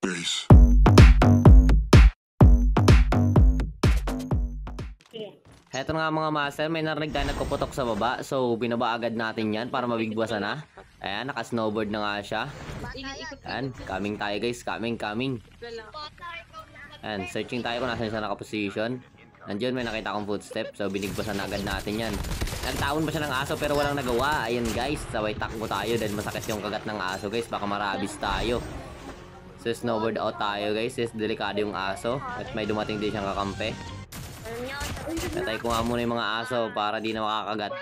Base. Heto nga mga master, may narinig tayo nagpuputok sa baba. So, binaba agad natin yan para mabigwasan na. Ayan, naka-snowboard na nga siya. Ayan, coming tayo guys, coming. Ayan, searching tayo kung nasan siya nakaposition. Nandiyon, may nakita akong footstep. So, binigwasan na agad natin yan. Nagtaon pa siya ng aso pero walang nagawa. Ayan guys, sabay takbo tayo dahil masakit yung kagat ng aso guys. Baka marabis tayo. So, snowboard out tayo guys. Yes, delikado yung aso. At may dumating din siyang kakampi. Natay ko nga muna yung mga aso para di na makakagat.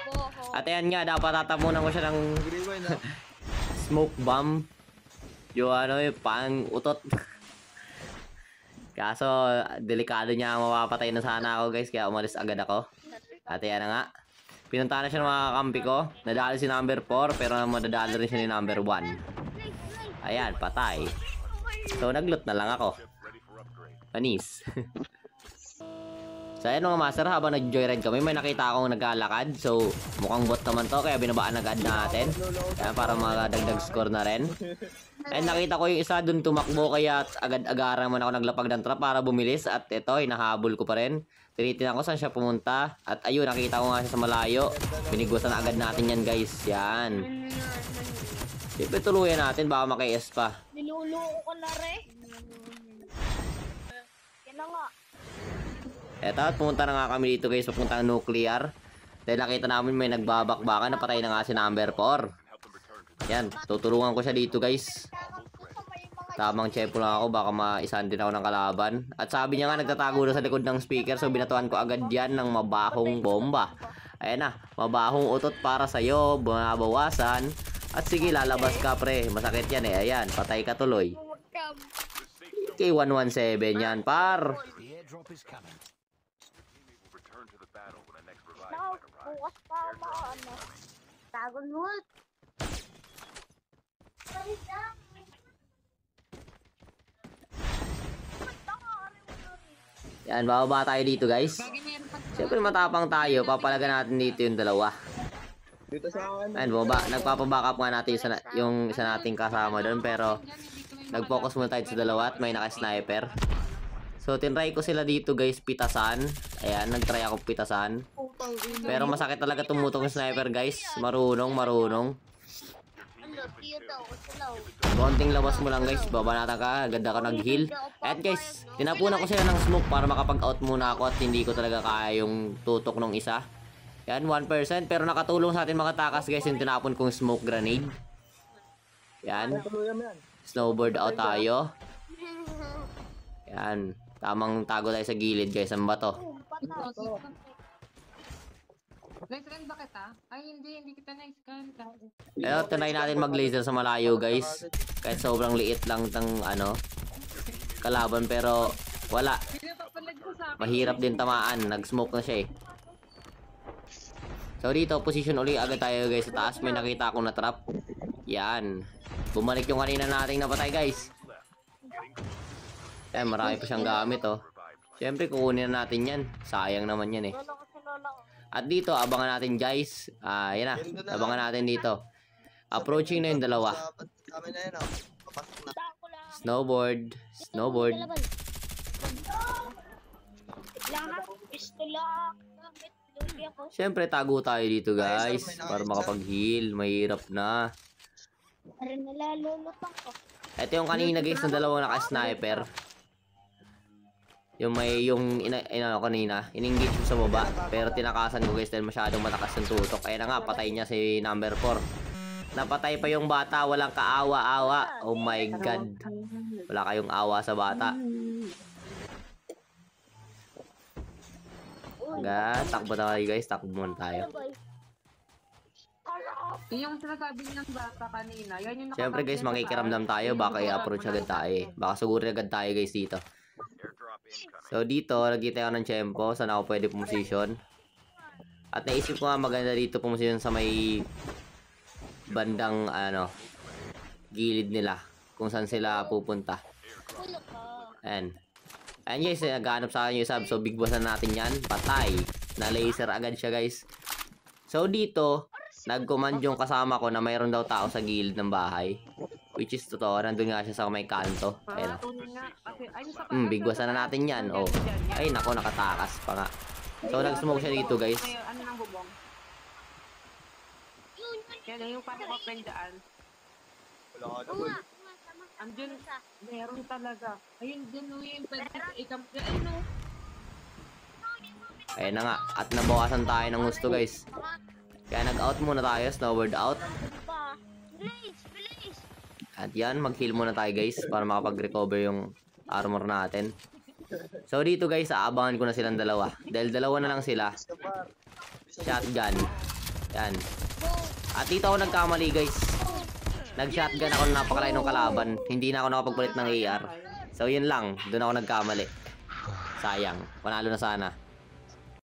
At ayan nga, dapat tatapunan ko siya ng smoke bomb. Yung yung pang utot. Kaso, delikado niya, mapapatay na sana ako guys. Kaya umalis agad ako. At ayan na nga. Pinunta na siya ng mga kampi ko. Nadali si number 4 pero madadali rin siya ni number 1. Ayan, patay. So, nagloot na lang ako. Panis. So ayan mga master, habang nag-joyride kami, may nakita akong naglalakad. So mukhang bot naman to, kaya binabaan agad natin. Kaya para makadagdag score na rin. And nakita ko yung isa dun tumakbo, kaya agad-agaran man ako naglapag ng trap para bumilis. At ito, hinahabol ko pa rin. Tinitingnan ko saan siya pumunta. At ayun, nakita ko nga siya sa malayo. Binigwasan na agad natin yan guys. Yan. Siyempre tuluyan natin, baka maki-S pa. Niluluko ko na rin. Yan na nga. Eto, at pumunta na nga kami dito guys, papunta ng nuclear. Dahil nakita namin may nagbabakbakan, napatay na nga si number 4. Yan, tutulungan ko siya dito guys. Tamang chepo lang ako, baka maisan din ako ng kalaban. At sabi niya nga, nagtatago na sa likod ng speaker. So binatuan ko agad yan ng mabahong bomba. Ayan na, mabahong utot para sa'yo, bumabawasan. At sige, lalabas ka pre, masakit yan eh. Ayan, patay ka tuloy. K117 yan par. Now, bukas pa ano. Dragon Wolf. Yan, bababa tayo dito guys. Siyempre matapang tayo, papalagan natin dito yung dalawa. Ayan, baba. Nagpapabackup nga natin yung isa nating kasama doon. Pero nag-focus muna tayo sa dalawa at may naka-sniper. So, tinry ko sila dito guys, pitasan. Ayan, nag-try ako pitasan. Pero masakit talaga tumutok yung sniper guys. Marunong. Konting labas mo lang guys, baba natin ka, agad ako nag-heal. At guys, tinapunan ko sila ng smoke para makapag-out muna ako at hindi ko talaga kaya yung tutok ng isa. Yan, 1%. Pero nakatulong sa atin mga takas guys yung tinapon kong smoke grenade. Yan. Snowboard out tayo. Yan. Tamang tago tayo sa gilid guys. Ang bato. Na-scan ba kita? Ay, hindi kita na-scan. Pero tinry natin mag-laser sa malayo guys. Kahit sobrang liit lang ng kalaban pero wala. Mahirap din tamaan. Nag-smoke na siya eh. So dito, position uli agad tayo guys sa taas. May nakita akong na-trap. Yan. Bumalik yung kanina nating napatay guys. Yan, marami pa siyang gamit oh. Siyempre kukunin na natin yan. Sayang naman yan eh. At dito, abangan natin guys. Yan na. Abangan natin dito. Approaching na yung dalawa. Snowboard. Siyempre, tago tayo dito guys. Para makapag-heal. Mahirap na. Ito yung kanina guys na dalawang naka-sniper. Yung kanina, in-engage ko sa baba. Pero tinakasan ko guys dahil masyadong matakas yung tutok. Ayan na nga, patay niya si number 4. Napatay pa yung bata, walang kaawa-awa. Oh my god. Wala kayong awa sa bata. Takbo na kayo guys, takbo muna tayo. Yung sinasabi ng bata kanina, yan yung siyempre guys, makikiramdam tayo. Baka i-approach agad tayo Baka siguro agad tayo guys dito. So dito, nagkita ako ng tempo. Saan ako pwede pumusisyon. At naisip ko nga maganda dito pumusisyon sa may bandang gilid nila. Kung saan sila pupunta. Ayan guys, naghanap sa akin yung sub. So big bossan natin yan. Patay. Na laser agad siya guys. So dito, nag-command yung kasama ko na mayroon daw tao sa gilid ng bahay. Which is totoo, nandun nga siya sa may kanto. Ayun. Tunay nga. Kasi, ayun sa Bigwasan na natin yan. Oh. Ay, nako, nakatakas pa nga. So, nag-smoke siya dito, guys. Ano nang bubong? Yan yung parang open dyan. Wala ka Oo naman. nga, oo nga, tama. Andyan, Isa. meron talaga. Ayun, dyan o yung pwede i-camp na. Ayun o. Ayun na nga. At nabawasan tayo ng gusto, guys. Kaya nag-out muna tayo. Snowboard out. Pa. Bilis, bilis. At yan, mag-heal muna tayo, guys. Para makapag-recover yung armor natin. So, dito, guys, aabangan ko na silang dalawa. Dahil dalawa na lang sila. Shotgun. Yan. At dito ako nagkamali, guys. Nag-shotgun ako na napakalain ng kalaban. Hindi na ako nakapagpalit ng AR. So, yun lang. Doon ako nagkamali. Sayang. Panalo na sana.